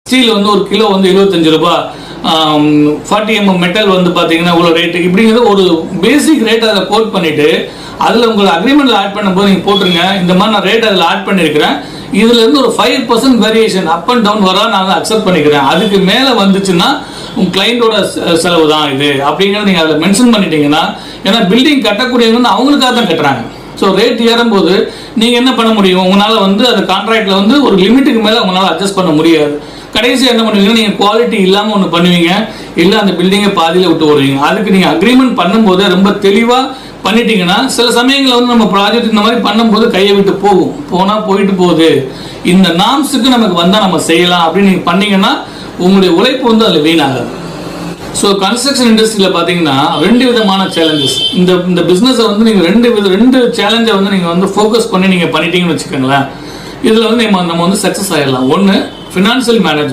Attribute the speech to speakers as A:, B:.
A: Steel வந்து ஒரு kilo வந்து 75 ரூபாய், 40 mm மெட்டல் வந்து பார்த்தீங்கன்னா இவ்வளோ ரேட்டு இப்படிங்கிறது ஒரு பேசிக் ரேட் அதில் கோட் பண்ணிவிட்டு அதில் உங்களை அக்ரிமெண்ட்டில் ஆட் பண்ணும்போது நீங்கள் போட்டுருங்க, இந்த மாதிரி நான் ரேட் அதில் ஆட் பண்ணியிருக்கிறேன், இதுலேருந்து ஒரு 5% வேரியேஷன் அப் அண்ட் டவுன் வர நான் அக்செப்ட் பண்ணிக்கிறேன், அதுக்கு மேலே வந்துச்சுன்னா உங்கள் கிளைண்டோட செலவு தான் இது அப்படிங்கிறத நீங்கள் அதில் மென்ஷன் பண்ணிட்டீங்கன்னா, ஏன்னா பில்டிங் கட்டக்கூடியவங்க அவங்களுக்காக தான் கட்டுறாங்க. ஸோ ரேட் ஏறும்போது நீங்கள் என்ன பண்ண முடியும், உங்களால் வந்து அந்த கான்ட்ராக்டில் வந்து ஒரு லிமிட்டுக்கு மேலே உங்களால் அட்ஜஸ்ட் பண்ண முடியாது. கடைசியாக என்ன பண்ணுவீங்கன்னா நீங்கள் குவாலிட்டி இல்லாமல் ஒன்று பண்ணுவீங்க, இல்லை அந்த பில்டிங்கை பாதியில் விட்டு வருவீங்க. அதுக்கு நீங்கள் அக்ரிமெண்ட் பண்ணும்போது ரொம்ப தெளிவாக பண்ணிட்டீங்கன்னா சில சமயங்களில் வந்து நம்ம ப்ராஜெக்ட் இந்த மாதிரி பண்ணும்போது கையை விட்டு போனால் போயிட்டு போகுது, இந்த நாம்ஸுக்கு நமக்கு வந்தால் நம்ம செய்யலாம் அப்படின்னு நீங்கள் பண்ணீங்கன்னா உங்களுடைய உழைப்பு வந்து அதில் வீணாகாது. ஸோ கன்ஸ்ட்ரக்ஷன் இண்டஸ்ட்ரியில் பார்த்தீங்கன்னா 2 விதமான சேலஞ்சஸ். இந்த பிஸ்னஸை வந்து நீங்கள் ரெண்டு சேலஞ்சை வந்து நீங்கள் வந்து ஃபோக்கஸ் பண்ணி நீங்கள் பண்ணிட்டீங்கன்னு வச்சுக்கோங்களேன், இதில் வந்து நம்ம வந்து சக்ஸஸ் ஆகிடலாம். ஒன்று ஃபினான்ஷியல் மேனேஜ்மெண்ட்.